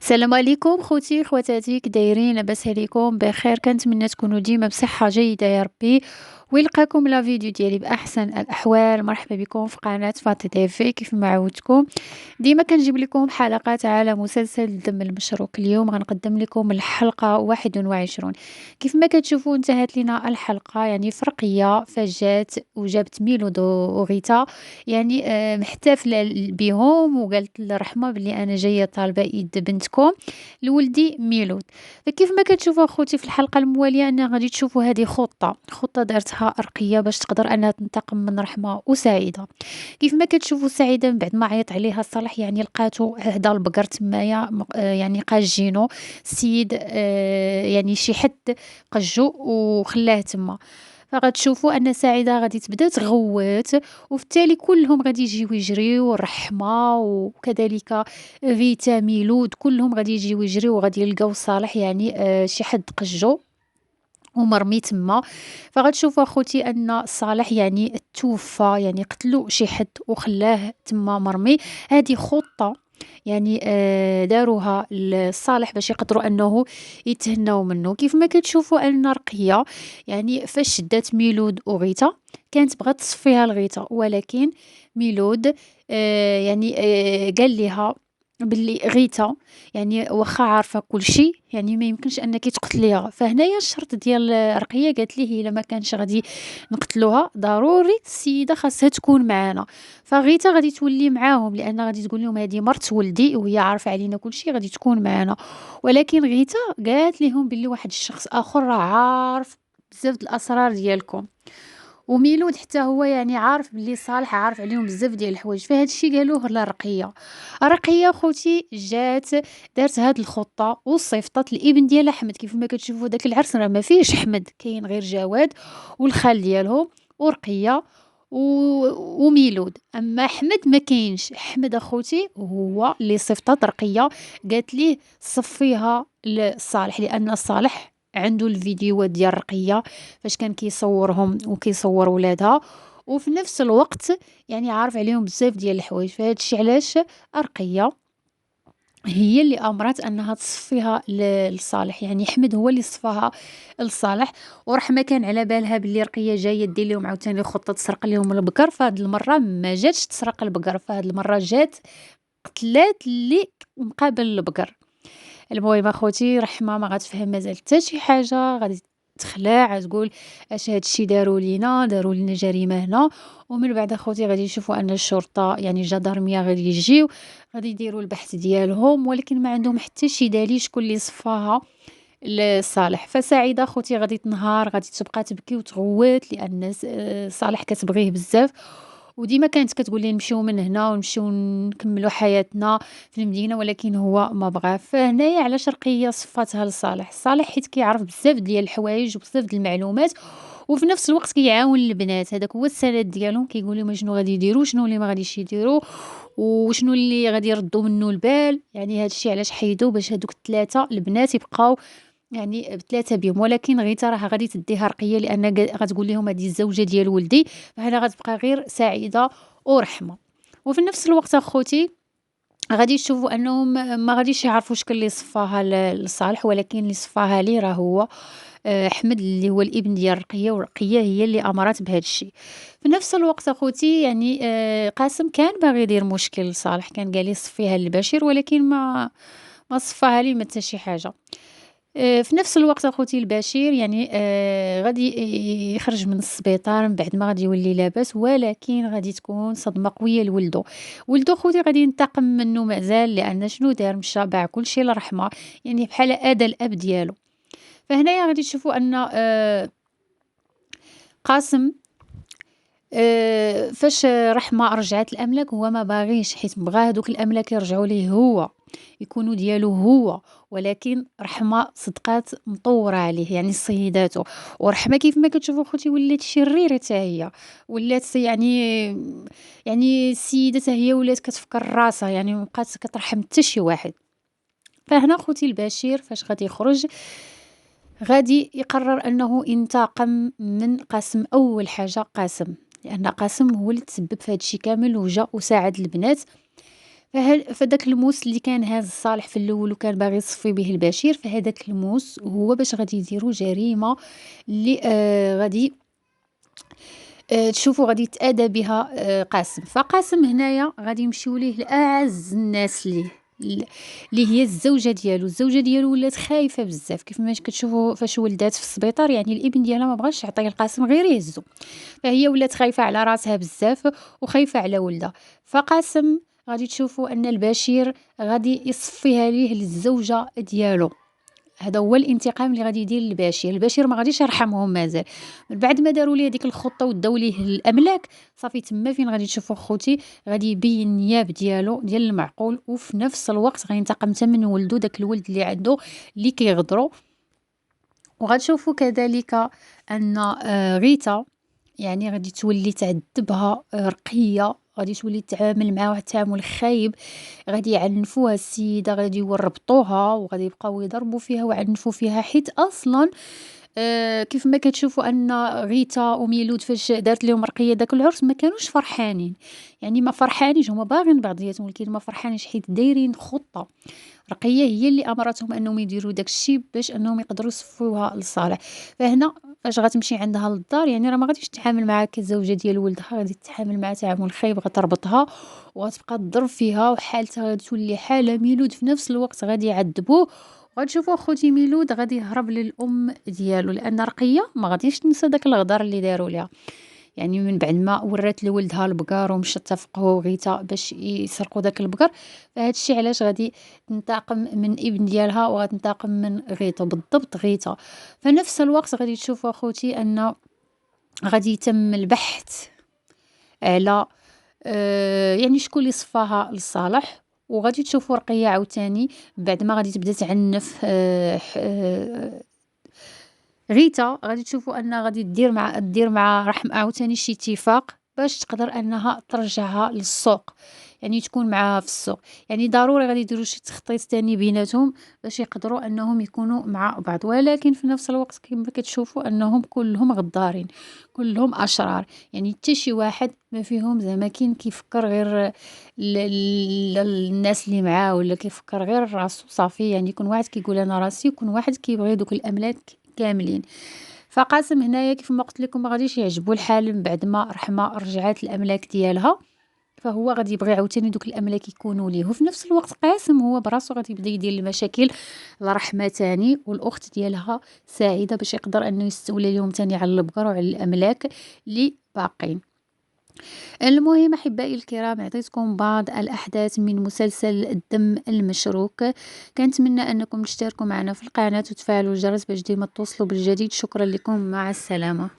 السلام عليكم خوتي خواتاتي، كدايرين؟ لاباس عليكم بخير؟ كنتمنى تكونوا ديما بصحة جيدة يا ربي، ويلقاكم لا فيديو ديالي بأحسن الأحوال. مرحبا بكم في قناة فاطي تيفي. كيف ما عودتكم ديما كنجيب لكم حلقات على مسلسل الدم المشروق. اليوم غنقدم لكم الحلقة 21. كيف ما كتشوفوا انتهت لنا الحلقة، يعني فرقية فجات وجابت ميلود وغيتا، يعني محتفلة بهم، وقالت لرحمة بلي أنا جاية طالبة يد بنتكم لولدي ميلود. فكيف ما كتشوفوا أخوتي في الحلقة الموالية أن غادي تشوفوا هذه خطة دارتها أرقية باش تقدر أنها تنتقم من رحمة وسعيدة. كيف ما كتشوفوا سعيدة من بعد ما عيط عليها صالح، يعني لقاتو هدا البقر تمايا يعني قاجينو السيد، يعني شي حد قجو وخلاه تما. فغتشوفوا أن سعيدة غادي تبدا تغوّت، وفي التالي كلهم غادي يجيو يجريو، الرحمة وكذلك ريتا، ميلود، كلهم غادي يجيو يجريو وغادي يلقاو صالح، يعني شي حد قجّو ومرمي تما. فغتشوفوا أخوتي أن صالح يعني توفى، يعني قتلوا شي حد وخلاه تما مرمي. هذه خطة يعني داروها لصالح باش يقدروا أنه يتهناو منه. كيف ما كتشوفوا أن رقية يعني فاش شدات ميلود وغيتا كانت بغات تصفيها لغيتا، ولكن ميلود يعني قال ليها باللي غيتا يعني واخا عارفة كلشي يعني ما يمكنش أنكِ تقتليها. فهنايا الشرط ديال رقية، قالت ليه إلا ما كانش غادي نقتلوها ضروري السيدة خاصها تكون معانا. فغيتا غادي تولي معاهم، لأن غادي تقول لهم هذه مرت ولدي وهي عارفة علينا كلشي، غادي تكون معانا. ولكن غيتا قالت لهم باللي واحد الشخص آخر راه عارف بزاف د الأسرار ديالكم. وميلود حتى هو يعني عارف بلي صالح عارف عليهم بزاف ديال الحوايج، فهاد الشي قالوه لرقية. رقية خوتي جات دارت هاد الخطة وصيفطت الابن ديالها أحمد. كيف ما كتشوفوا داك العرس راه ما فيهش أحمد، كاين غير جواد والخال ديالهم ورقية و... وميلود. اما احمد ما كاينش. احمد اخوتي هو اللي صيفطت رقية، قالت ليه صفيها لصالح، لان صالح عنده الفيديوهات ديال رقية فاش كان كيصورهم وكيصور ولادها، وفي نفس الوقت يعني عارف عليهم بزاف ديال الحوايج. فهاد الشي علاش أرقية هي اللي أمرت أنها تصفيها لصالح، يعني أحمد هو اللي صفاها لصالح. ورحمة كان على بالها بلي رقية جاية دير لهم عاوتاني خطة تسرق لهم البقر، فهاد المرة ما جاتش تسرق البقر، فهاد المرة جات قتلات اللي مقابل البقر. المهم اخوتي رحمة ما غتفهم مازال حتى شي حاجة، غادي تخلع تقول اش هادشي داروا لينا جريمة هنا. ومن بعد اخوتي غادي يشوفوا ان الشرطة يعني الجدرمية غادي يجيو، غادي يديروا البحث ديالهم، ولكن ما عندهم حتى شي دليل شكون اللي صفاها لصالح. فسعيدة خوتي غادي تنهار، غادي تبقى تبكي وتغوت، لأن صالح كتبغيه بزاف، وديما كانت كتقول لي نمشيو من هنا ونمشيو نكملوا حياتنا في المدينة، ولكن هو ما بغاه. فهنايا علاش رقية صفاتها لصالح. صالح حيت كيعرف بزاف ديال الحوايج وبزاف ديال المعلومات، وفي نفس الوقت كيعاون البنات، هذاك هو السند ديالهم، كيقول لهم شنو غادي يديروا شنو اللي ما غاديش يديروا وشنو اللي غادي يردوا منه البال. يعني هذا الشيء علاش حيدوا باش هذوك الثلاثه البنات يبقاو يعني بثلاثه بهم. ولكن غيتا راه غادي تديها رقيه، لان غتقول لهم هذه الزوجه ديال ولدي، فهنا غتبقى غير سعيده ورحمه. وفي نفس الوقت اخوتي غادي تشوفوا انهم ما غاديش يعرفوا شكون اللي صفاها لصالح، ولكن اللي صفاها ليه راه هو احمد اللي هو الابن ديال رقيه، ورقيه هي اللي امرت بهذا الشيء. في نفس الوقت اخوتي يعني قاسم كان باغي يدير مشكل لصالح، كان قال لي صفيها للبشير، ولكن ما صفاها لي ما حتى شي حاجه. في نفس الوقت أخوتي البشير يعني غادي يخرج من السبيطار من بعد ما غادي يولي لاباس، ولكن غادي تكون صدمة قوية لولدو. ولدو خوتي غادي ينتقم منه مازال، لأن شنو دار؟ مشى باع كلشي لرحمة، يعني بحال أذى الأب ديالو. فهنايا غادي تشوفوا أن قاسم فاش رحمة رجعت الأملاك هو ما باغيش، حيت بغا هادوك الأملاك يرجعوا ليه هو، يكونوا ديالو هو. ولكن رحمة صدقات مطورة عليه، يعني صيداتو. ورحمة كيف ما كتشوفوا خوتي ولات شريرة حتى هي، ولات يعني السيدة حتى هي ولات كتفكر راسها، يعني ما بقات كترحم حتى شي واحد. فهنا خوتي البشير فاش غادي يخرج غادي يقرر أنه ينتقم من قاسم. أول حاجة قاسم، لأن قاسم هو اللي تسبب في هاد الشي كامل وجا وساعد البنات. فداك الموس اللي كان هاز صالح في الأول وكان باغي يصفي به البشير، فهداك الموس هو باش غادي يديروا جريمة اللي غادي تشوفوا غادي يتأذى بها قاسم. فقاسم هنايا غادي يمشيو ليه لأعز الناس ليه، اللي هي الزوجة ديالو. الزوجة ديالو ولات خايفة بزاف، كيف ما كتشوفوا فاش ولدات في السبيطار، يعني الابن ديالها ما بغاش يعطيه القاسم غير يهزو، فهي ولات خايفة على راسها بزاف وخايفة على ولدها. فقاسم غادي تشوفوا أن البشير غادي يصفيها ليه للزوجة ديالو. هذا هو الانتقام اللي غادي يدير البشير. البشير ما غاديش يرحمهم مازال، من بعد ما داروا ليه ديك الخطه وداو ليه الاملاك، صافي تما فين غادي تشوفوا خوتي غادي يبين النياب ديالو ديال المعقول، وفي نفس الوقت غينتقم حتى من ولدو، داك الولد اللي عنده اللي كيغدروا. وغتشوفوا كذلك ان غيتا يعني غادي تولي تعذبها رقية، غادي تولي تتعامل معاها واحد التعامل خايب، غادي يعنفوها السيدة، غادي يوربطوها وغادي يبقاو يضربوا فيها ويعنفوا فيها، حيت أصلا كيف ما كتشوفوا أن غيتا وميلود فاش دارت لهم رقية داك العرس ما كانوش فرحانين، يعني ما فرحانينش، هما باغيين بعضياتهم ولكن ما فرحانينش حيت دايرين خطة. رقية هي اللي أمرتهم أنهم يديروا داك الشي باش أنهم يقدروا يصفوها لصالح. فهنا فاش غتمشي عندها للدار، يعني راه ما غاديش تتعامل معاها كزوجة ديال ولدها، غادي تتعامل معاها تعامل خايب، غتربطها وغتبقى تضرب فيها وحالتها غادي تولي حالة. ميلود في نفس الوقت غادي يعذبوه، وغتشوفوا خوتي ميلود غادي يهرب للأم ديالو، لأن رقية ما غاديش تنسى داك الغدار اللي داروا ليها. يعني من بعد ما ورات لولدها البقر ومشات اتفقوا غيتا باش يسرقوا داك البقر، فهاد الشي علاش غادي تنتقم من ابن ديالها وغتنتقم من غيتا، بالضبط غيتا. فنفس الوقت غادي تشوفوا اخوتي ان غادي يتم البحث على يعني شكون اللي صفاها لصالح. وغادي تشوفوا رقية عاوتاني بعد ما غادي تبدا تعنف غيتا، غادي تشوفوا أنها غادي دير مع رحم عاوتاني شي اتفاق باش تقدر أنها ترجعها للسوق، يعني تكون معاها في السوق. يعني ضروري غادي يديروا شي تخطيط تاني بيناتهم باش يقدروا أنهم يكونوا مع بعض، ولكن في نفس الوقت كما كتشوفوا أنهم كلهم غدارين، كلهم أشرار، يعني حتى شي واحد ما فيهم زعما كاين كيفكر غير الناس اللي معاه، ولا كيفكر غير راسو صافي. يعني يكون واحد كيقول أنا راسي، ويكون واحد كيبغي دوك الأملاك كاملين. فقاسم هنايا كيف ما قلت لكم ما غاديش يعجبو الحال من بعد ما رحمة رجعات الأملاك ديالها، فهو غادي يبغي عاوتاني دوك الأملاك يكونوا ليه. وفي نفس الوقت قاسم هو براسو غادي يبدا يدير المشاكل لرحمة تاني والأخت ديالها سعيدة باش يقدر أنه يستولي ليهم تاني على البقر وعلى الأملاك اللي باقين. المهم أحبائي الكرام، عطيتكم بعض الأحداث من مسلسل الدم المشروك. كنتمنى أنكم تشتركوا معنا في القناة وتفعلوا الجرس باش ديما توصلوا بالجديد. شكرا لكم، مع السلامة.